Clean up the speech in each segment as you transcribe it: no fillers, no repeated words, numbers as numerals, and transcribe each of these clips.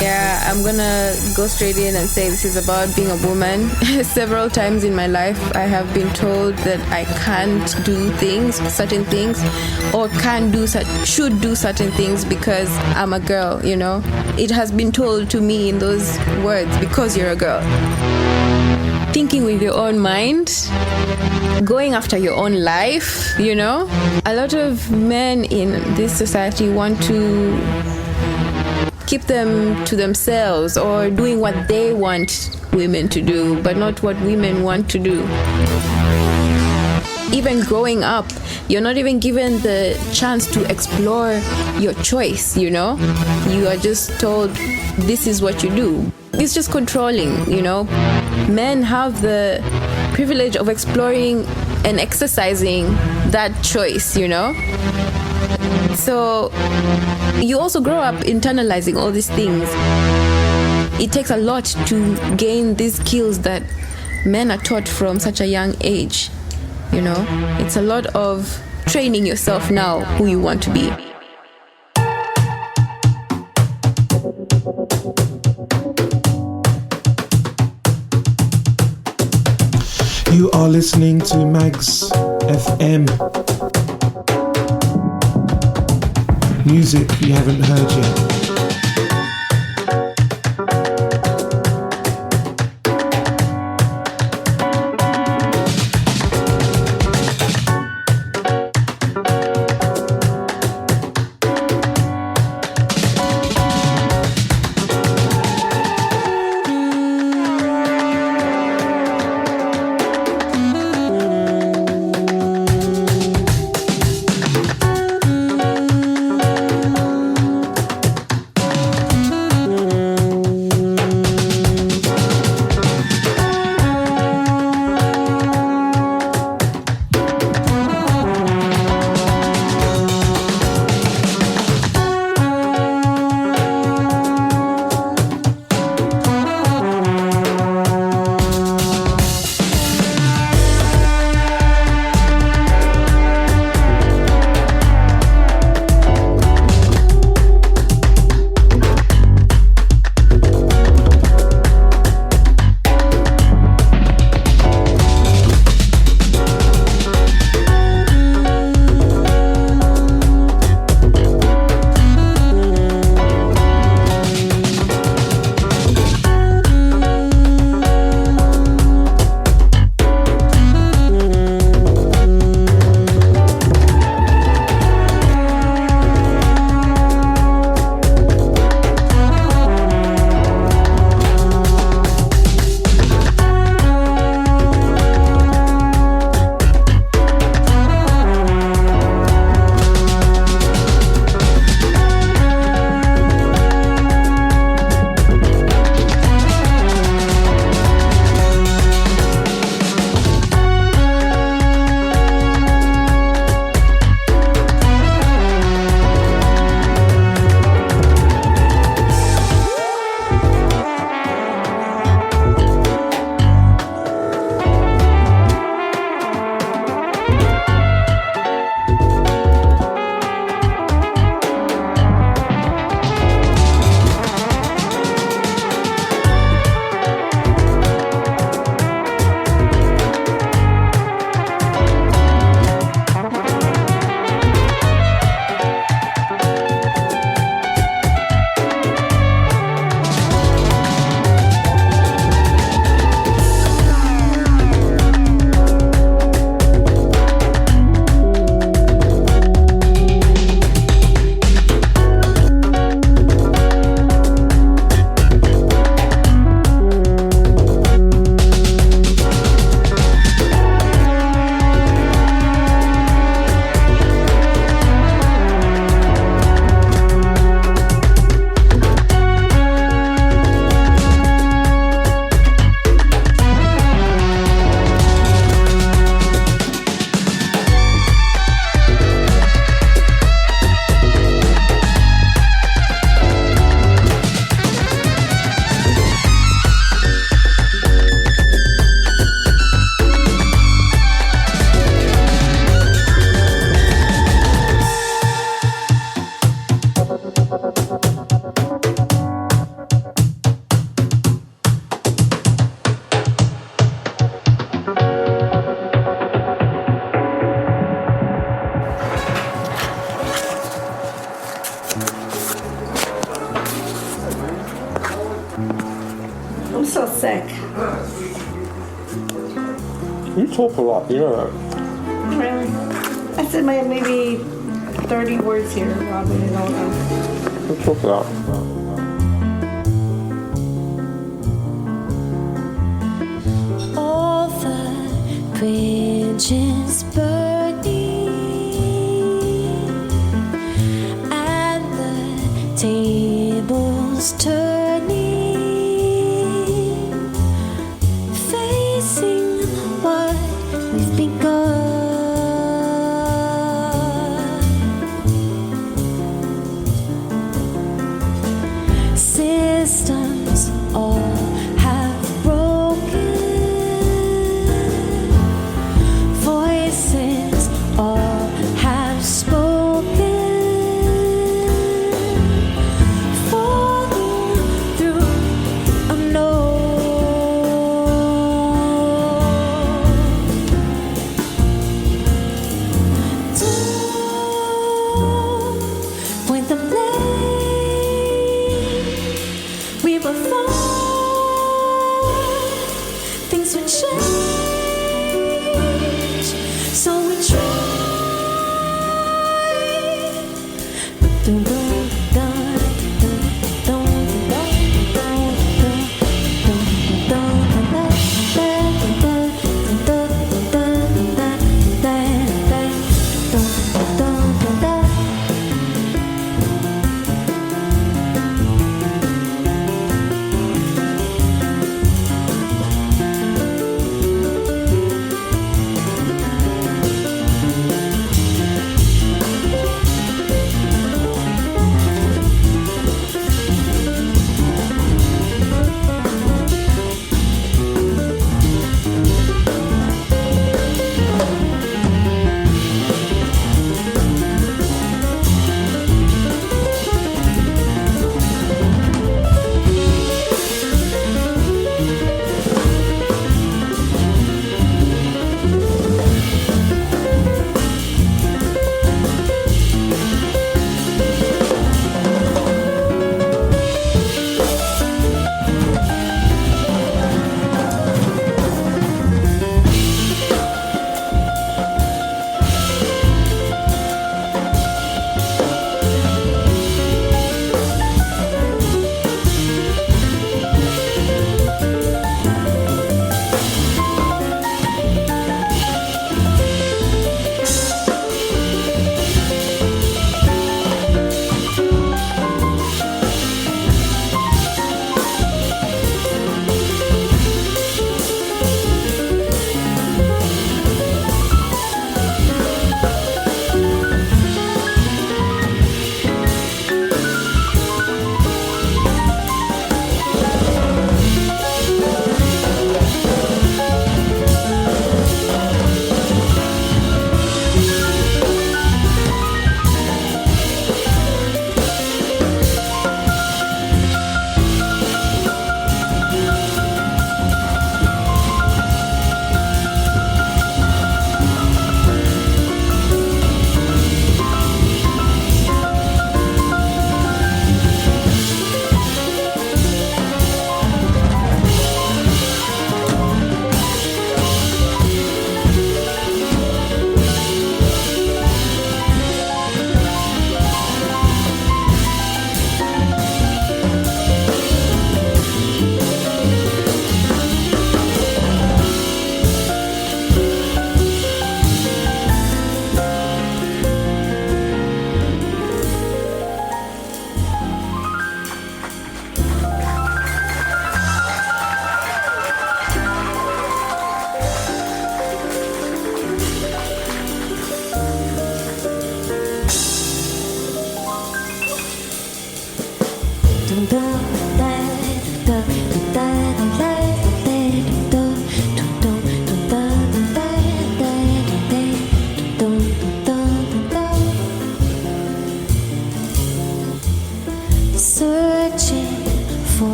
Yeah, I'm gonna go straight in and say this is about being a woman. Several times in my life, I have been told that I can't do certain things, or should do certain things because I'm a girl, you know. It has been told to me in those words, because you're a girl. Thinking with your own mind, going after your own life, you know. A lot of men in this society want to keep them to themselves, or doing what they want women to do, but not what women want to do. Even growing up, you're not even given the chance to explore your choice, you know? You are just told, this is what you do. It's just controlling, you know? Men have the privilege of exploring and exercising that choice, you know? So you also grow up internalizing all these things. It takes a lot to gain these skills that men are taught from such a young age. You know, it's a lot of training yourself now who you want to be. You are listening to Magz FM. Music you haven't heard yet. so sick. You talk a lot, you know that. Really? I said maybe 30 words here, Robin, and all that. You talk a lot. All the bridges burning and the tables turning, facing what we've begun. Systems all have broken, voices all have spoken, falling through unknown. Don't point the blame. We were fine, things would change, so we tried. Dun, dun, dun, dun, dun, dun, dun, dun,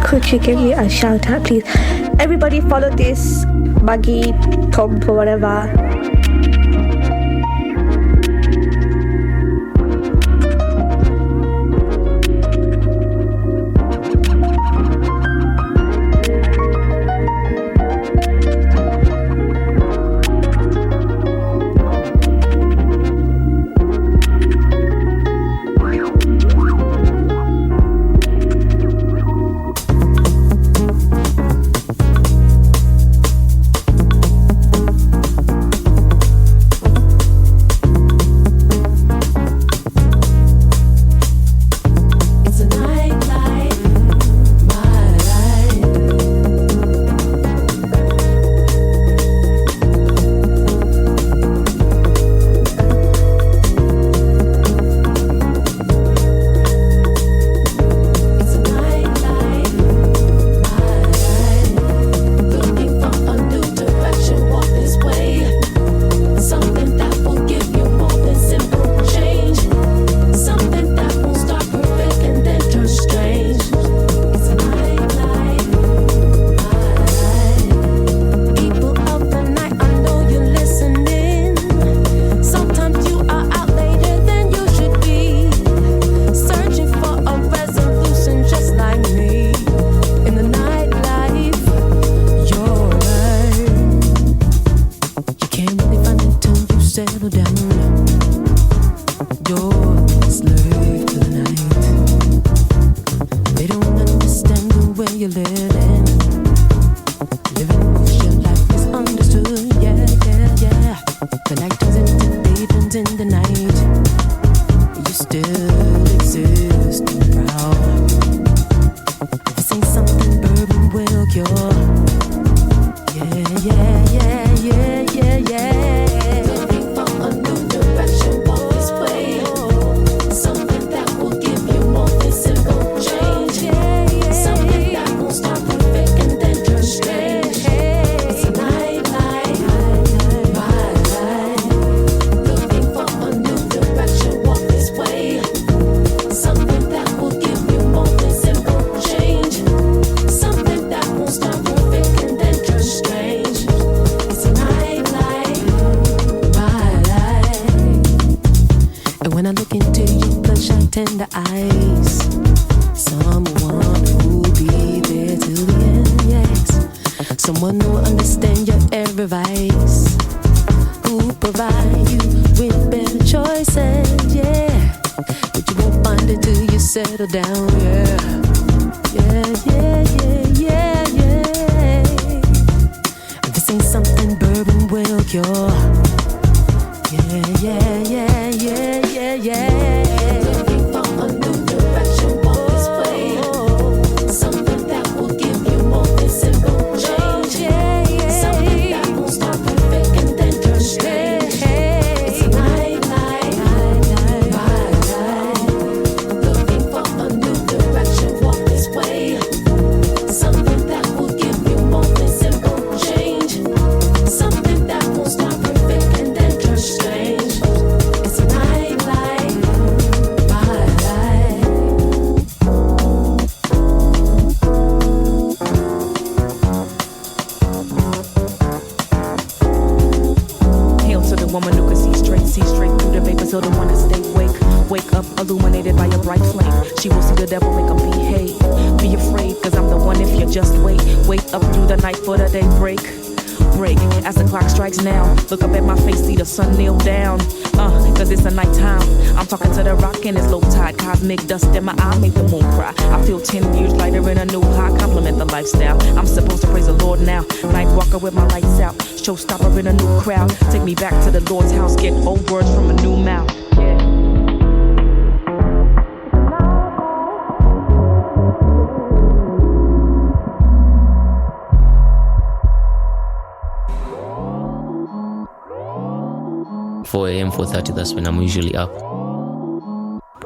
could you give me a shout out, please? Everybody follow this Maggie Tom or whatever. Look up at my face, see the sun kneel down. Cause it's a nighttime. I'm talking to the rock and it's low tide. Cosmic dust in my eye make the moon cry. I feel 10 years lighter in a new high. Compliment the lifestyle. I'm supposed to praise the Lord now. Night walker with my lights out. Showstopper in a new crowd. Take me back to the Lord's house. Get old words from a new mouth. Yeah. 4 a.m., 4:30, that's when I'm usually up.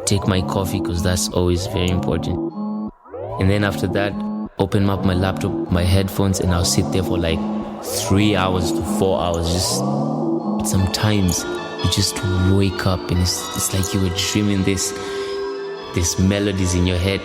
Take my coffee because that's always very important. And then after that, open up my laptop, my headphones, and I'll sit there for like 3 hours to 4 hours. Just sometimes you just wake up and it's like you were dreaming this melodies in your head.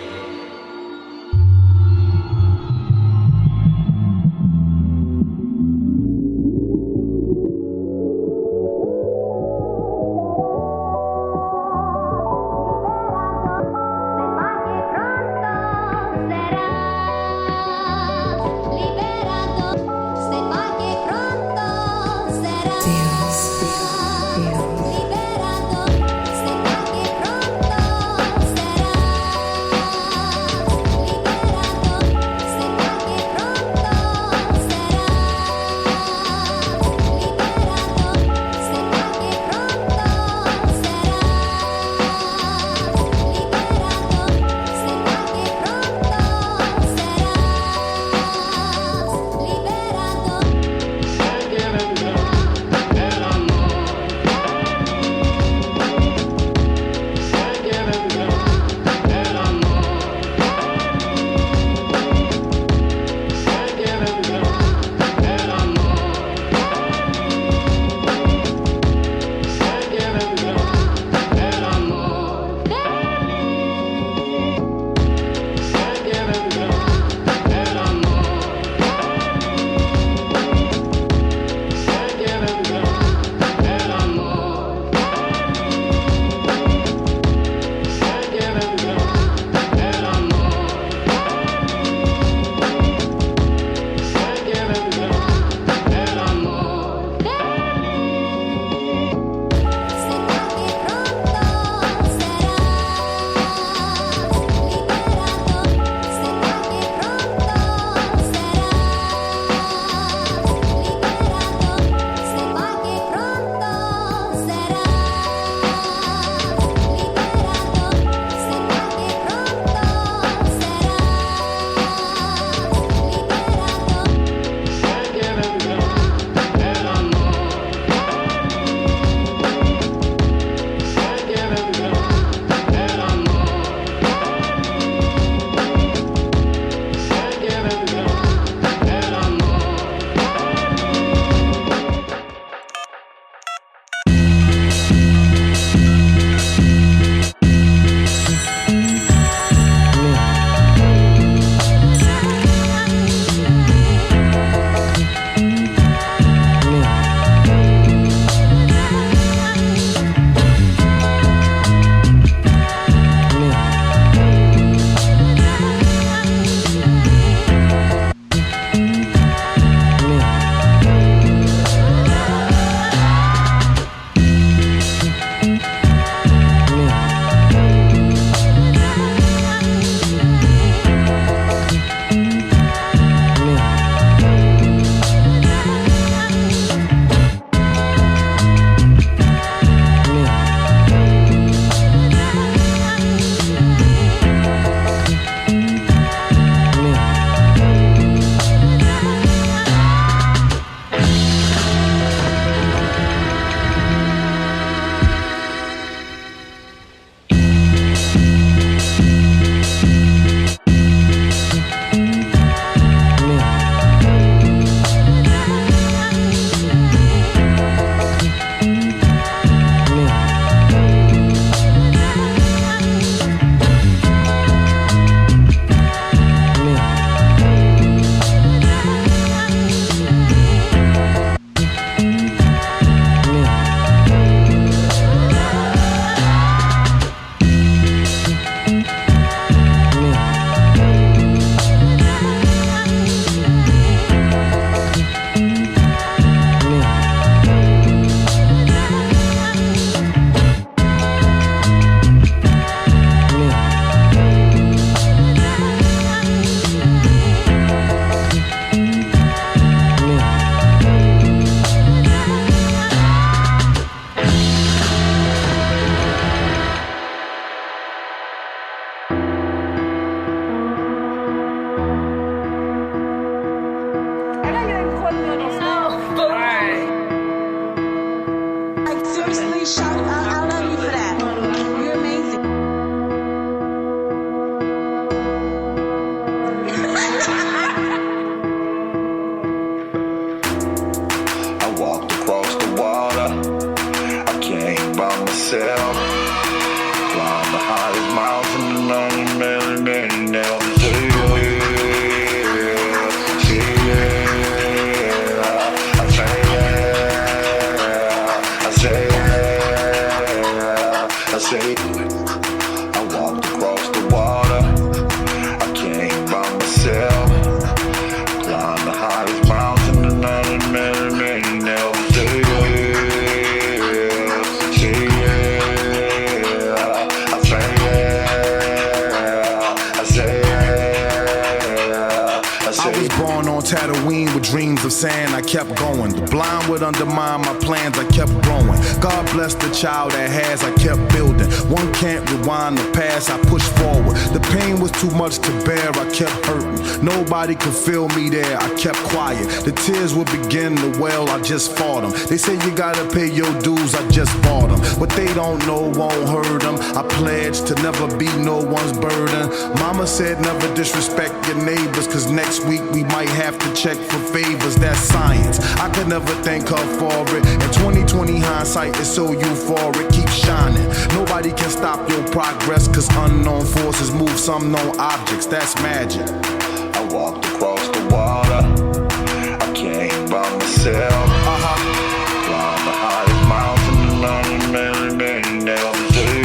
myself. Climb the highest mountain and many never see I walked across the water. I came by myself. Climbed the highest mountain and many never see. I was born on Tatooine with dreams of sand. I kept going. The blind would undermine my plans. I kept growing. God bless the child that has. I kept building. One can't rewind the past. I pushed forward. The pain was too much to bear. I kept hurting. Nobody could feel me there. I kept quiet. The tears would begin to well. I just fought them. They say you gotta pay your dues. I just bought them. What they don't know won't hurt them. I pledged to never be no one's burden. Mama said never disrespect your neighbors, cause next week we might have to check for favors. That's science. I could never thank her for it. In 2020 hindsight is so euphoric. Keep shining. Nobody can stop your progress, cause unknown forces move some known objects. That's magic. I walked across the water. I came by myself. Climbed the highest mountain and many never see.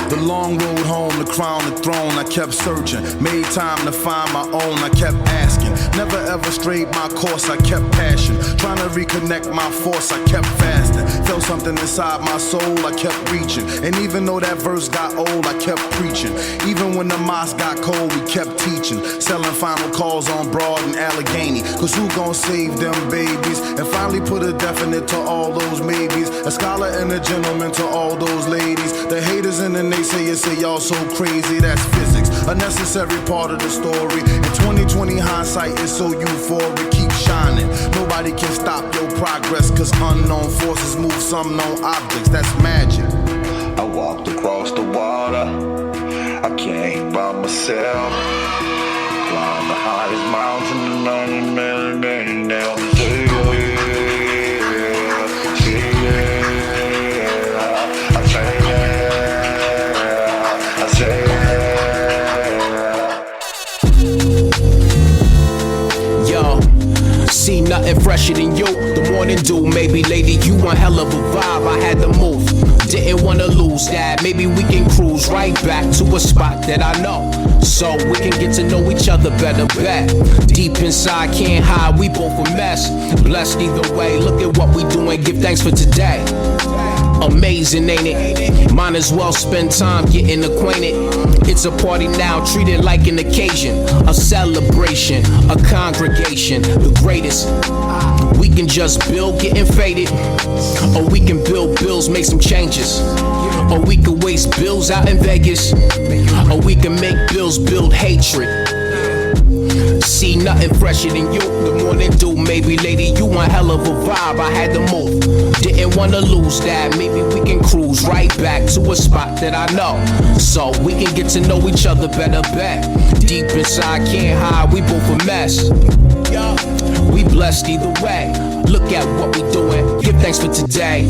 The long road home to crown the throne, I kept searching. Made time to find my own, I kept asking. Never ever strayed my course, I kept passion. Trying to reconnect my force, I kept fasting. Felt something inside my soul, I kept reaching. And even though that verse got old, I kept preaching. Even when the mosque got cold, we kept teaching. Selling final calls on Broad and Allegheny. Cause who gon' save them babies? And finally put a definite to all those maybes. A scholar and a gentleman to all those ladies. The haters and the naysayers say y'all so crazy, that's physics. A necessary part of the story. In 2020 hindsight is so euphoric. Keep shining. Nobody can stop your progress, cause unknown forces move some known objects. That's magic. I walked across the water. I came by myself. Climbed the highest mountain and many never see. See nothing fresher than you. The morning dew, maybe lady, you one hell of a vibe. I had to move, didn't wanna lose that. Maybe we can cruise right back to a spot that I know, so we can get to know each other better. Bet deep inside, can't hide, we both a mess. Blessed either way, look at what we doing. Give thanks for today. Amazing, ain't it? Might as well spend time getting acquainted. It's a party now, treat it like an occasion, a celebration, a congregation, the greatest. We can just build getting faded, or we can build bills, make some changes, or we can waste bills out in Vegas, or we can make bills build hatred. See nothing fresher than you. The morning dew, maybe lady, you one hell of a vibe. I had to move, didn't wanna lose that. Maybe we can cruise right back to a spot that I know, so we can get to know each other better. Bet deep inside, can't hide, we both a mess. We blessed either way. Look at what we doing. Give thanks for today.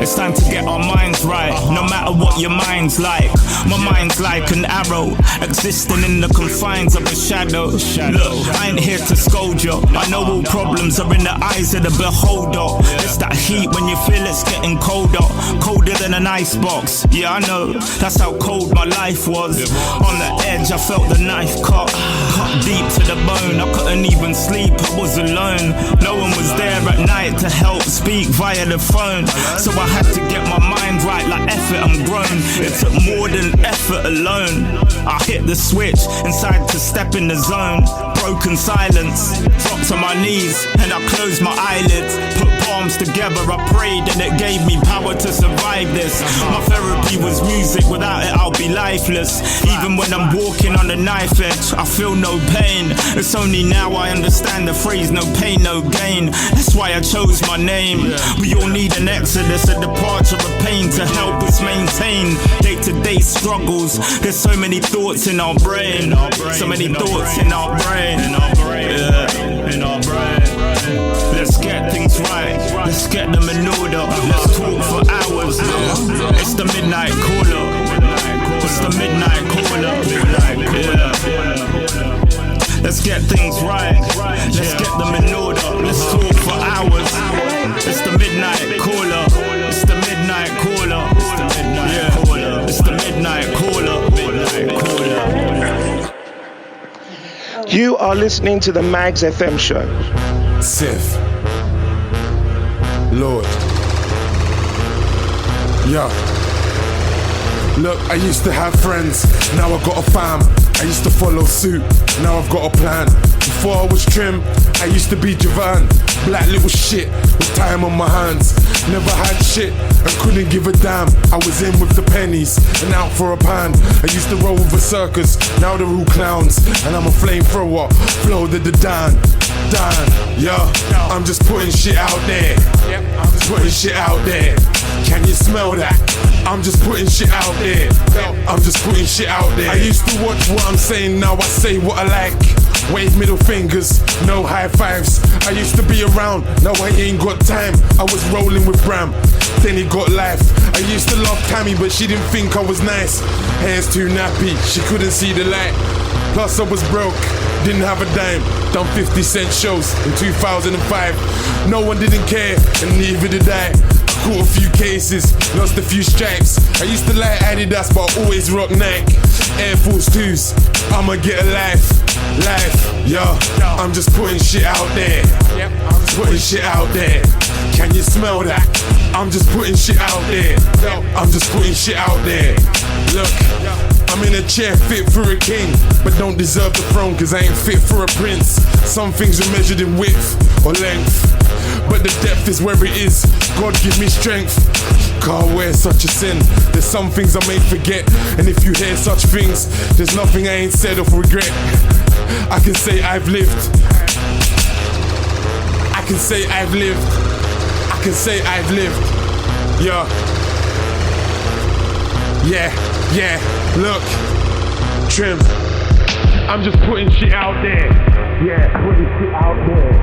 It's time to get our minds right, no matter what your mind's like. My mind's like an arrow, existing in the confines of a shadow. Look, I ain't here to scold you. I know all problems are in the eyes of the beholder. It's that heat when you feel it's getting colder, colder than an icebox. Yeah, I know, that's how cold my life was. On the edge, I felt the knife cut deep to the bone. I couldn't even sleep, I was alone. No one was there at night to help speak via the phone. So I had to get my mind right, like effort, I'm grown. It took more than effort alone. I hit the switch, inside to step in the zone. Broken silence, dropped to my knees, and I closed my eyelids. Put palms together, I prayed, and it gave me power to survive this. My therapy was music, without it I'll be lifeless. Even when I'm walking on the knife edge, I feel no pain. It's only now I understand the phrase, no pain, no gain. That's why I chose my name. We all need an exodus, a departure of pain to help us maintain day-to-day struggles. There's so many thoughts in our brain, so many thoughts in our brain. Yeah, in our brain. Let's get things right, let's get them in order. Let's talk for hours. It's the midnight caller. It's the midnight caller. Yeah. Let's get things right, let's get them in order. Let's talk for hours. It's the midnight caller. It's the midnight caller. It's the midnight caller. It's the midnight caller. Midnight caller. You are listening to the Magz FM show. Sif. Lord. Yeah. Look, I used to have friends, now I got a fam. I used to follow suit, now I've got a plan. Before I was trim, I used to be Javan. Black little shit with time on my hands. Never had shit and couldn't give a damn. I was in with the pennies and out for a pan. I used to roll with a circus, now they're all clowns. And I'm a flamethrower, flow the Dan, yeah. I'm just putting shit out there. I'm just putting shit out there. Can you smell that? I'm just putting shit out there. I'm just putting shit out there. I used to watch what I'm saying, now I say what I like. Wave middle fingers, no high fives. I used to be around, now I ain't got time. I was rolling with Bram, then he got life. I used to love Tammy, but she didn't think I was nice. Hair's too nappy, she couldn't see the light. Plus I was broke, didn't have a dime. Done 50-cent shows in 2005. No one didn't care, and neither did I. Caught a few cases, lost a few stripes. I used to like Adidas, but I always rock Nike. Air Force 2s, I'ma get a life, yeah. I'm just putting shit out there. I'm just putting shit out there. Can you smell that? I'm just putting shit out there. I'm just putting shit out there. Look, I'm in a chair fit for a king, but don't deserve the throne cause I ain't fit for a prince. Some things are measured in width or length, but the depth is where it is. God give me strength. Can't wear such a sin. There's some things I may forget, and if you hear such things, there's nothing I ain't said of regret. I can say I've lived. I can say I've lived. I can say I've lived. Yeah, look, trim. I'm just putting shit out there. Yeah, putting shit out there.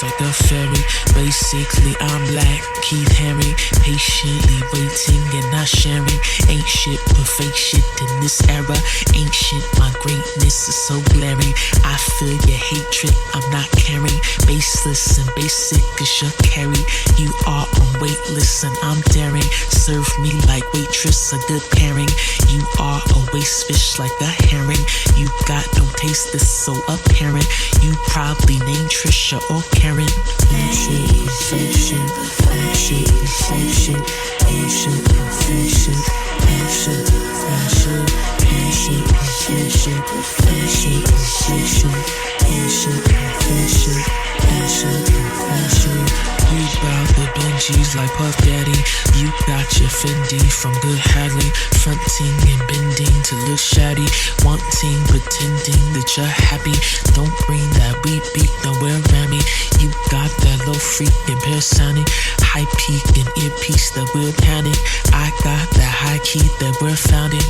Like a fairy, basically I'm black, Keith Haring, patiently waiting and not sharing. Ain't shit but fake shit in this era. Ancient, my greatness is so glaring. I feel your hatred, I'm not caring. Baseless and basic is your carry. You are on waitlist and I'm daring. Serve me like waitress, a good pairing. You are a waste fish like a herring. You got no taste, this so apparent. You probably named Trisha or Karen. Perfection, perfection, perfection, perfection, perfection, perfection, perfection, perfection, perfection, perfection, perfection, perfection, perfection, perfection, perfection. love like Puff Daddy. You got your Fendi from Good Hadley, fronting and bending to look shabby, wanting, pretending that you're happy. Don't bring that beat nowhere around me. You got that low freak and parasonic, high peak and earpiece that we're pounding. I got that high key that we're founding.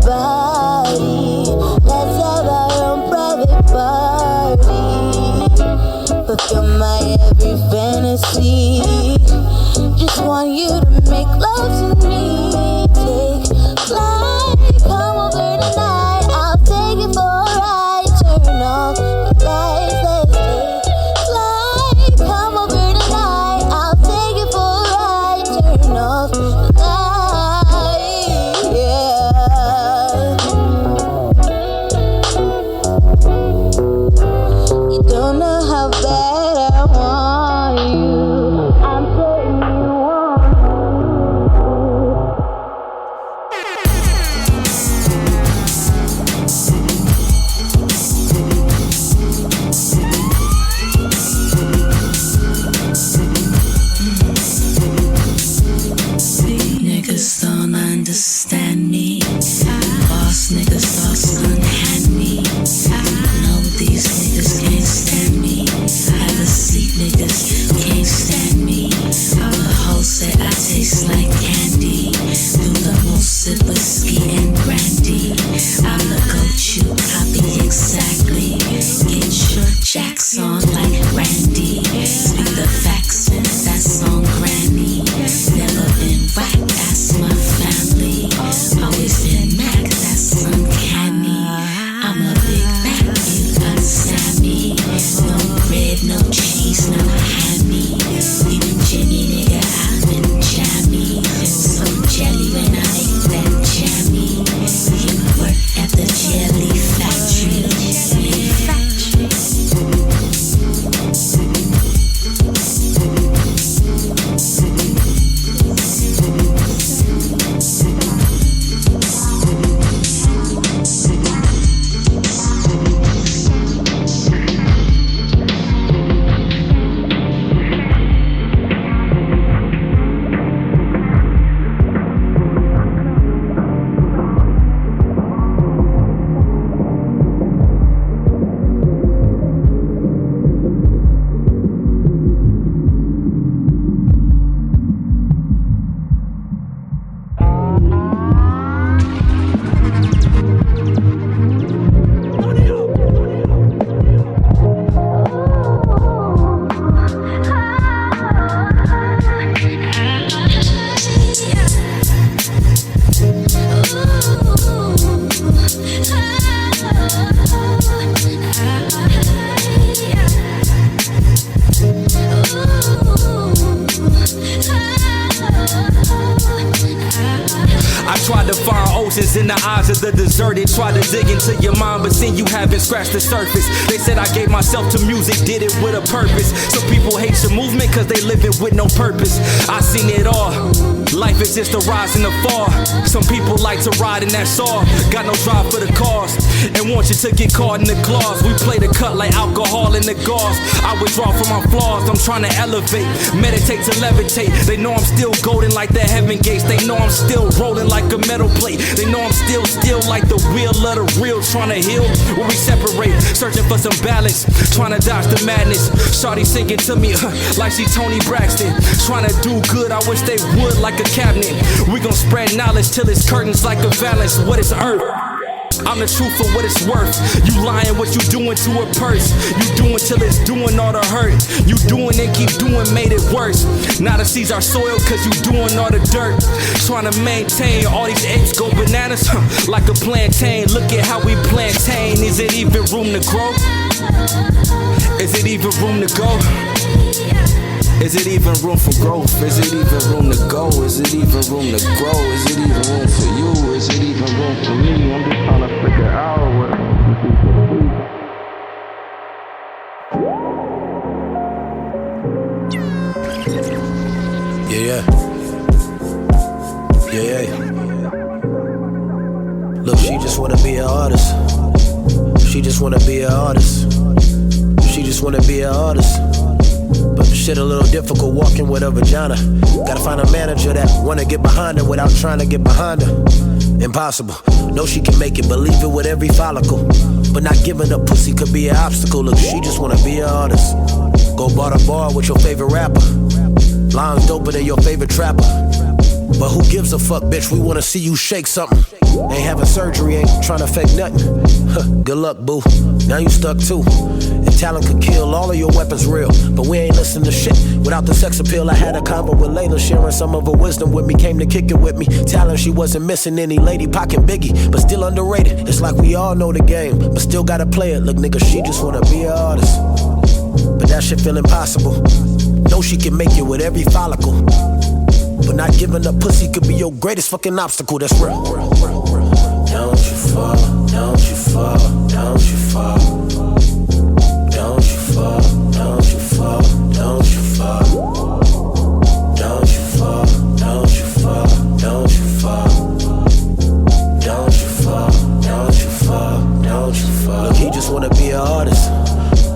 body. Let's have our own private party. Fulfill my every fantasy. Just want you to make love to me. Take flight, come over tonight. I'll take it for a ride. Turn off the lights, let's take flight. Come over tonight. I'll take it for a ride. Turn off the lights, yeah. You don't know how bad I want you. I'm certain you want Niggas don't understand me. Boss niggas thoughts unhand me. No, these niggas can't stand me. Have a seat, niggas can't stand me. The hoe said I taste like candy. Do the most sip whiskey and brandy. I'm the goat you copy exactly. Get your jacks on like Randy. Speak the facts, that's on Granny. Never been whack, that's my family. Always been Mac, that's uncanny. I'm a Big Mac, you understand me. No bread, no cheese, no hammy. Even Jimmy, nigga, I've been jammy. So jelly when I make that jammy. You work at the jelly factory. Oceans in the eyes of the deserted. Tried to dig into your mind, but seen you haven't scratched the surface. They said I gave myself to music, did it with a purpose. Some people hate your movement cause they living with no purpose. I seen it all. Life is just a rise and a fall. Some people like to ride and that's all. Got no drive for the cause and want you to get caught in the claws. We play the cut like alcohol in the gauze. I withdraw from my flaws, I'm trying to elevate. Meditate to levitate. They know I'm still golden like the heaven gates. They know I'm still rolling like a metal plate. They know I'm still like the wheel of the real. Trying to heal where we separate. Searching for some balance, trying to dodge the madness. Shawty singing to me like she Tony Braxton. Trying to do good, I wish they would like a cabinet. We gon' spread knowledge till it's curtains like a valance. What is earth? I'm the truth for what it's worth. You lying what you doing to a purse. You doing till it's doing all the hurt. You doing and keep doing made it worse. Now the seeds are soiled cause you doing all the dirt. Trying to maintain all these apes go bananas like a plantain. Look at how we plantain. Is it even room to grow? Is it even room to go? Is it even room for growth? Is it even room to go? Is it even room to grow? Is it even room for you? Is it even room for me? I'm just trying to figure out what Yeah. Look, she just wanna be an artist. She just wanna be an artist. She just wanna be an artist. But the shit a little difficult walking with a vagina. Gotta find a manager that wanna get behind her without trying to get behind her. Impossible. Know she can make it, believe it with every follicle. But not giving up pussy could be an obstacle. Look, she just wanna be an artist. Go bar to bar with your favorite rapper. Lines doper than your favorite trapper. But who gives a fuck, bitch? We wanna see you shake something. Ain't having surgery, ain't tryna fake nothing. Good luck, boo. Now you stuck too. And talent could kill all of your weapons real. But we ain't listening to shit without the sex appeal. I had a convo with Layla, sharing some of her wisdom with me. Came to kick it with me. Talent, she wasn't missing any. Lady Pac and Biggie, but still underrated. It's like we all know the game, but still gotta play it. Look, nigga, she just wanna be an artist. But that shit feel impossible. Know she can make it with every follicle. But not giving up pussy could be your greatest fucking obstacle. That's real. Don't you fall, don't you fall, don't you fall. Don't you fall, don't you fall, don't you fall. Don't you fall, don't you fall, don't you fall. Don't you fall, don't you fall, don't you fall. Look, he just wanna be an artist.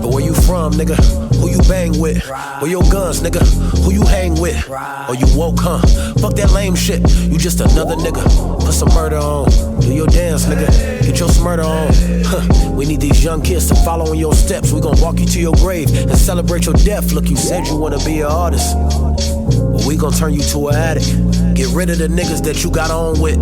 But where you from, nigga? Who you bang with? Where your guns, nigga? Who you hang with? Or you woke, huh? Fuck that lame shit. You just another nigga. Put some murder on. Do your dance, nigga. Get your smurder on. Huh. We need these young kids to follow in your steps. We gon' walk you to your grave and celebrate your death. Look, you said you wanna be an artist. Well, we gon' turn you to an addict. Get rid of the niggas that you got on with.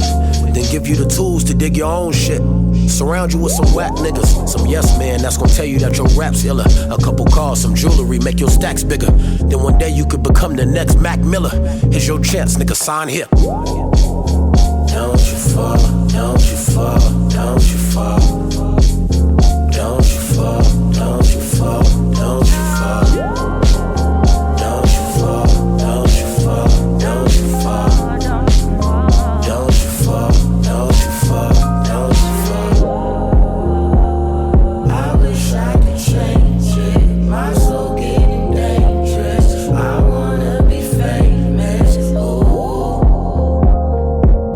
Then give you the tools to dig your own shit. Surround you with some whack niggas. Some yes man that's gonna tell you that your rap's iller. A couple cars, some jewelry, make your stacks bigger. Then one day you could become the next Mac Miller. Here's your chance, nigga, sign here. Don't you fall, don't you fall, don't you fall. Don't you fall, don't you fall, don't you fall. Don't you fall, don't you fall, don't you fall. Don't you fall, don't you fall, don't you fall. I wish I could change it. My soul getting dangerous. I wanna be famous. Oh,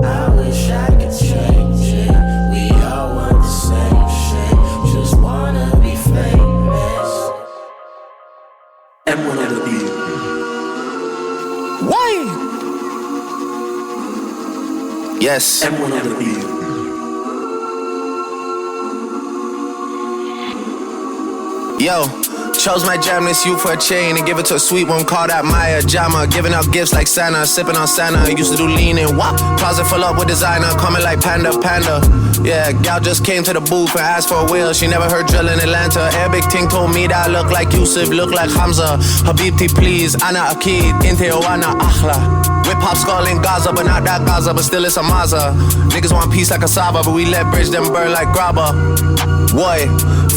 I wish I could change it. We all want the same shit. Just wanna be famous. And wanna be. Why? Yes. And wanna be. Yo, chose my Janice youth for a chain and give it to a sweet one, call that Maya Jama. Giving out gifts like Santa, sipping on Santa. Used to do lean in wop, closet full up with designer, coming like Panda, Panda. Yeah, gal just came to the booth and asked for a wheel. She never heard drill in Atlanta. Arabic ting told me that I look like Yusuf, look like Hamza. Habibti please, Ana Akid, Inte Oana Akhla. Whip hop skull in Gaza, but not that Gaza, but still it's a Maza. Niggas want peace like a Saba, but we let bridge them burn like grabba. Boy,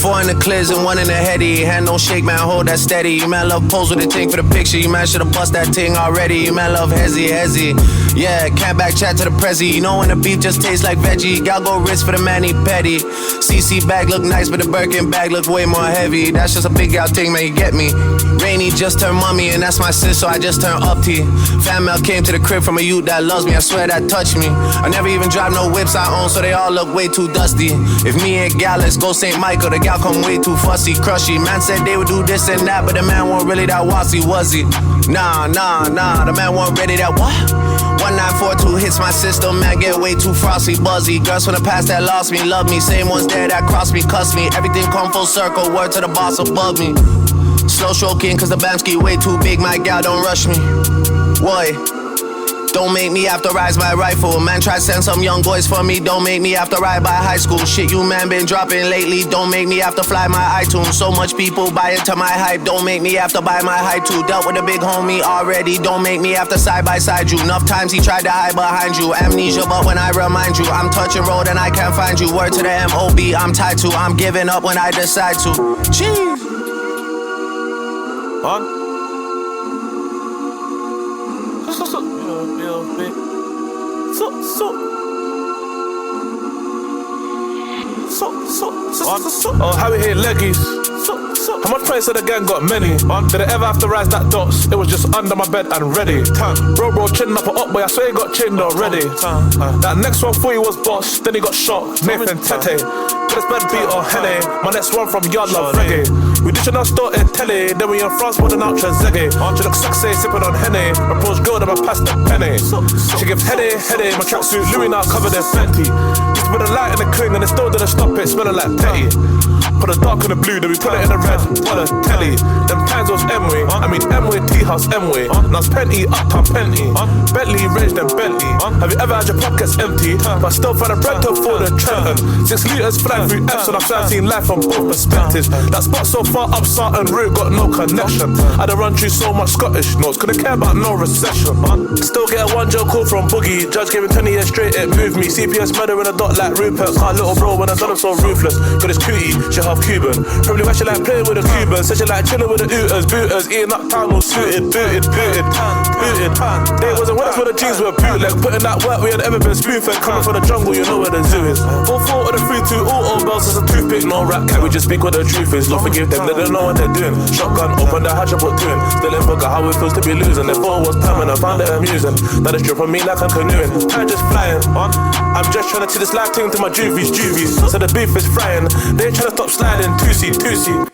4 in the clears and 1 in the Headie. Hand don't shake, man, hold that steady. You man love pose with a ting for the picture. You man should've bust that ting already. You man love hezzy. Yeah, can't back chat to the prezi. You know when the beef just tastes like veggie. Gal go wrist for the man, he petty. CC bag look nice, but the Birkin bag look way more heavy. That's just a big gal ting, man, you get me. Rainy just turned mommy, and that's my sis, so I just turned up T. Fan mail came to the crib from a youth that loves me. I swear that touched me. I never even drive no whips I own, so they all look way too dusty. If me and gal, let's go St. Michael. The gal come way too fussy, crushy. Man said they would do this and that, but the man wasn't really that wassy, was he? Nah, the man wasn't ready that what? 1942 hits my system, man, get way too frosty, buzzy. Girls from the past that lost me, love me. Same ones there that crossed me, cuss me. Everything come full circle, word to the boss above me. Slow stroking, cause the Bamski way too big, my gal don't rush me. Boy, don't make me have to rise my rifle. Man try to send some young boys for me. Don't make me have to ride by high school. Shit you man been dropping lately. Don't make me have to fly my iTunes. So much people buy into my hype. Don't make me have to buy my hype too. Dealt with a big homie already. Don't make me have to side by side you. Enough times he tried to hide behind you. Amnesia, but when I remind you, I'm touching road and I can't find you. Word to the MOB, I'm tied to. I'm giving up when I decide to. Jeez. On. Oh, how we hit leggies? How much price of the gang got many? Did I ever have to rise that dots? It was just under my bed and ready. Bro, chin up a up, boy, I swear he got chinned already. That next one for you was boss, then he got shot. Nathan Tete. This bad beat or Henny. My next one from Yard Love Reggae. We dishing our store in Telly, then we in France putting out Trezege. She looks sexy, sipping on Henny. Approach girl, then I pass the penny. She gives Headie, my tracksuit Louis now covered in Fenty. Used to put a light in the cling and it still didn't stop it, smelling like Petty. Put the dark in the blue, then we put it in the red. On the telly. Them times was M-way. I mean M-way, T-house, M-way. Now it's Penty, uptown Penty. Bentley, Range, then Bentley. Have you ever had your pockets empty? But still find a bread to afford a Trenton. 6 litres flying through F's, and I've seen life from both perspectives. That spot so far up Sarton Route got no connection. I done run through so much Scottish notes, couldn't care about no recession. Still get a 1 joke call from Boogie. Judge gave me 20 years straight, it moved me. CPS murder in a dot like Rupert. Can't little bro when I done him so ruthless. Got his cootie, she half Cuban. Probably why she like playing with the Cubans. Said she like chilling with the Ooters, booters. Eating uptown all suited, booted. They wasn't with us when the jeans were bootleg. Putting that work we had ever been spoon-fed. Coming from the jungle, you know where the zoo is. 4-4 of the 3-2, all bells is a toothpick. No rap, can we just speak what the truth is? Lord forgive them, they don't know what they're doing. Shotgun, open the hatch, I put 2 in. Still in booker, how it feels to be losing. They thought it was permanent, found it amusing. Now they strip on me like I'm canoeing. Time just flying. I'm just trying to see this life thing to my juvies. So the beef is frying. They ain't trying to stop sliding. 2C.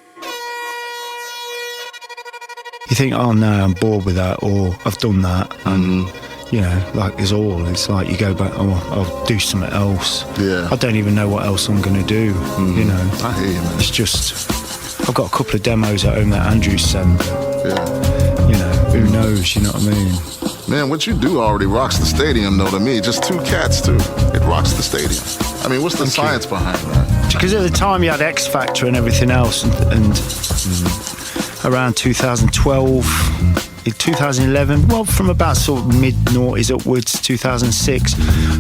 You think, oh no, I'm bored with that, or I've done that, and you know, like it's like you go back, oh, I'll do something else. Yeah. I don't even know what else I'm gonna do. You know, I hear you, man. It's just, I've got a couple of demos at home that Andrew sent. Yeah. You know, who knows? You know what I mean? Man, what you do already rocks the stadium, though, to me. Just 2 cats, too. It rocks the stadium. I mean, what's the science behind that? Because at the time you had X Factor and everything else, and around 2012, 2011, well, from about sort of mid-noughties upwards, 2006,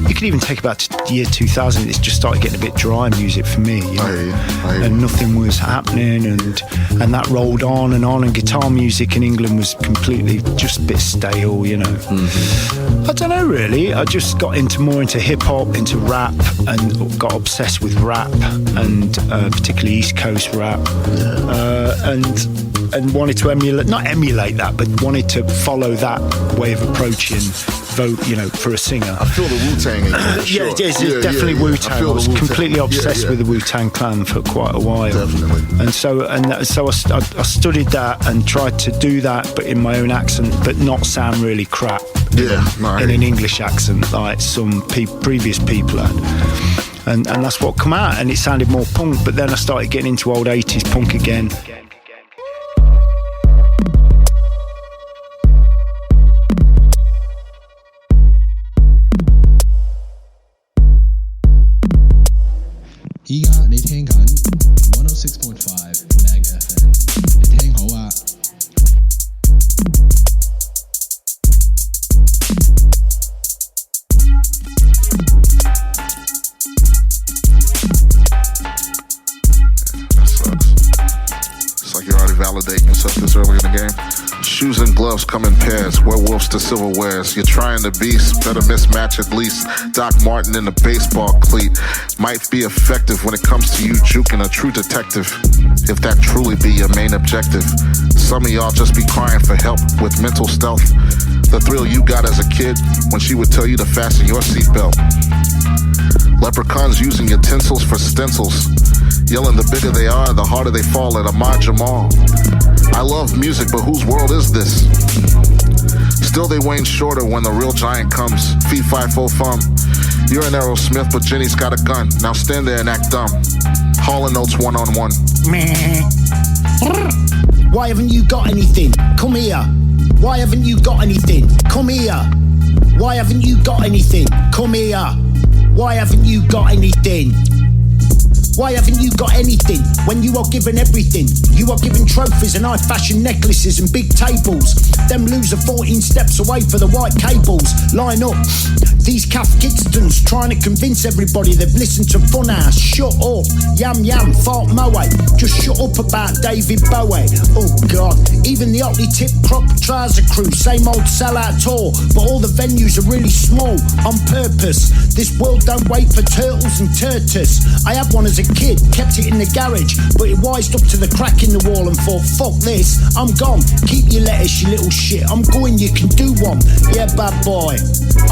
you could even take about the year 2000, it's just started getting a bit dry music for me, you know? And nothing was happening, and that rolled on, and guitar music in England was completely just a bit stale, you know. I don't know, really. I just got more into hip-hop, into rap, and got obsessed with rap, and particularly East Coast rap, and wanted to not emulate that, but wanted to follow that way of approaching vote, you know, for a singer. I feel the Wu-Tang in you. Sure. Yeah, it's definitely Wu-Tang. I was completely obsessed with the Wu-Tang Clan for quite a while. Definitely. And so I studied that and tried to do that, but in my own accent, but not sound really crap. Yeah, in an English accent, like some previous people had. And that's what come out, and it sounded more punk. But then I started getting into old 80s punk again. Iga, det hänger 106.5 Magz FM. Det hänger hoa. It's like you're already validating yourself this early in the game. Shoes and gloves come in pairs, werewolves to silverwares. You're trying the beast, better mismatch at least. Doc Martin in a baseball cleat might be effective when it comes to you juking a true detective, if that truly be your main objective. Some of y'all just be crying for help with mental stealth. The thrill you got as a kid when she would tell you to fasten your seatbelt. Leprechauns using utensils for stencils, yelling the bigger they are, the harder they fall at Ahmed Jamal. I love music, but whose world is this? Still they wane shorter when the real giant comes. Feet 5-4 thumb. You're an Aerosmith, but Jenny's got a gun. Now stand there and act dumb. Hauling notes 1-on-1. Why haven't you got anything? Come here. Why haven't you got anything? Come here. Why haven't you got anything? Come here. Why haven't you got anything? Why haven't you got anything when you are given everything? You are given trophies and high-fashion necklaces and big tables. Them loser 14 steps away for the white cables. Line up. These calf Kidston's trying to convince everybody they've listened to Funhouse. Shut up. Yam yam, fart moe. Just shut up about David Bowie. Oh God. Even the Otley Tip Crop Trouser Crew, same old sellout tour, but all the venues are really small on purpose. This world don't wait for turtles and turtles. I had one as a kid, kept it in the garage, but it wised up to the crack in the wall and thought, fuck this, I'm gone. Keep your lettuce, you little shit. I'm going, you can do one. Yeah, bad boy.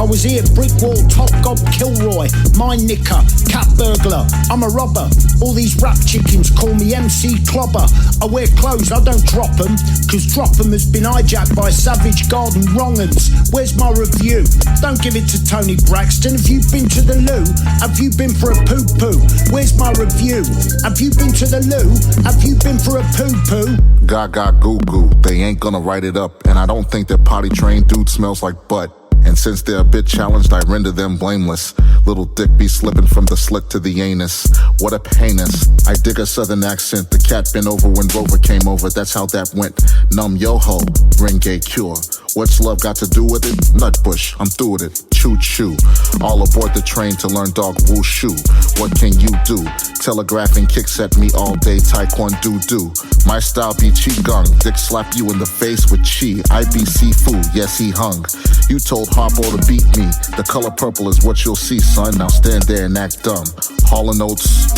I was here, brick wall, top gob, Kilroy, mine nicker, cat burglar. I'm a robber. All these rap chickens call me MC Clobber. I wear clothes, I don't drop them, cause drop them has been hijacked by Savage Garden wrong-uns. Where's my review? Don't give it to Tony Braxton. Have you been to the loo? Have you been for a poo-poo? Where's my review. Have you been to the loo? Have you been for a poo-poo? Gaga goo goo, they ain't gonna write it up. And I don't think that potty trained dude smells like butt. And since they're a bit challenged, I render them blameless. Little dick be slipping from the slit to the anus. What a heinous. I dig a southern accent. The cat been over when Rover came over. That's how that went. Numb yo ho, ring gay cure. What's love got to do with it? Nutbush, I'm through with it. Choo choo. All aboard the train to learn dog wushu. What can you do? Telegraphing kicks at me all day. Taekwondo do. My style be qigong. Dick slap you in the face with chi. I be Sifu. Yes, he hung. You told Harpo to beat me. The color purple is what you'll see, son. Now stand there and act dumb. Hall & Oates,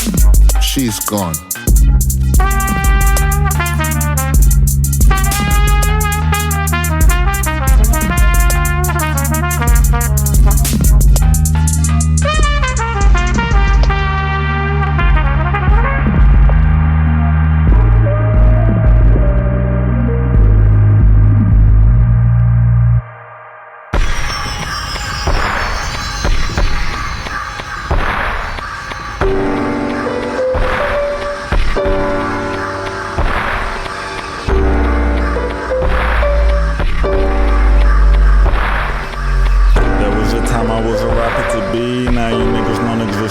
she's gone.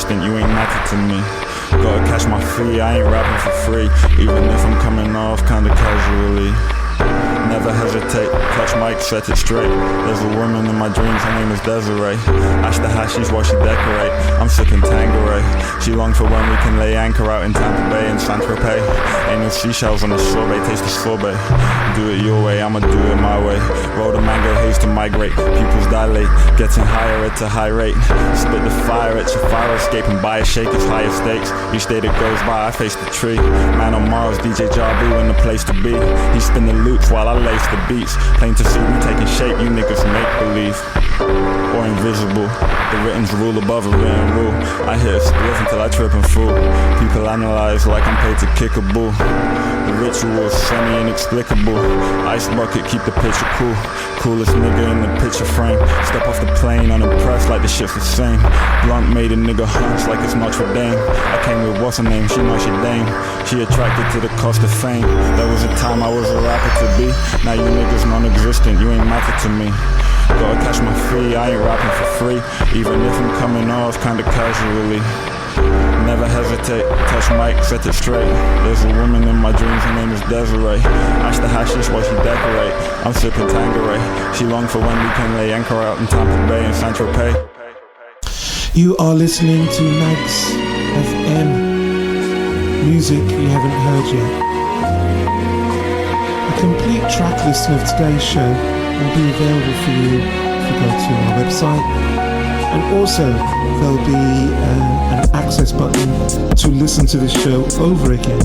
You ain't nothing to me. Gotta catch my fee, I ain't rapping for free. Even if I'm coming off kinda casually. Never hesitate, touch mic, set it straight. There's a woman in my dreams, her name is Desiree. Ash the hashies while she decorate. I'm sick in Tangeray. She longs for when we can lay anchor out in Tampa Bay and Saint-Tropez. Ain't no seashells on the sorbet, taste the sorbet. Do it your way, I'ma do it my way. Roll the mango haze to migrate, pupils dilate. Getting higher at a high rate. Spit the fire, it's a fire escape and buy a shake, it's higher stakes. Each day that goes by, I face the tree. Manonmars, DJ Jabu in the place to be. He spin the loops while I lace the beats. Plain to see we taking shape, you niggas make believe. Or invisible, the written's rule above a written rule. I hit a spliff until I trip and fool. People analyze like I'm paid to kick a bull. The ritual is semi-inexplicable. Ice bucket, keep the picture cool. Coolest nigga in the picture frame. Step off the plane, unimpressed like the shit's the same. Blunt made a nigga hunch like it's Notre Dame. I came with what's her name, she know she dame. She attracted to the cost of fame. There was a time I was a rapper to be. Now you niggas non-existent, you ain't matter to me. Gotta catch my fee, I ain't rapping for free. Even if I'm coming off kinda casually. Never hesitate, touch mic, set it straight. There's a woman in my dreams, her name is Desiree. Ash the hashish while she decorate. I'm sipping Tangeray. She long for when we can lay anchor out in Tampa Bay and Saint-Tropez. You are listening to Magz FM. Music you haven't heard yet. A complete track listing of today's show will be available for you if you go to our website. And also, there'll be an access button to listen to the show over again.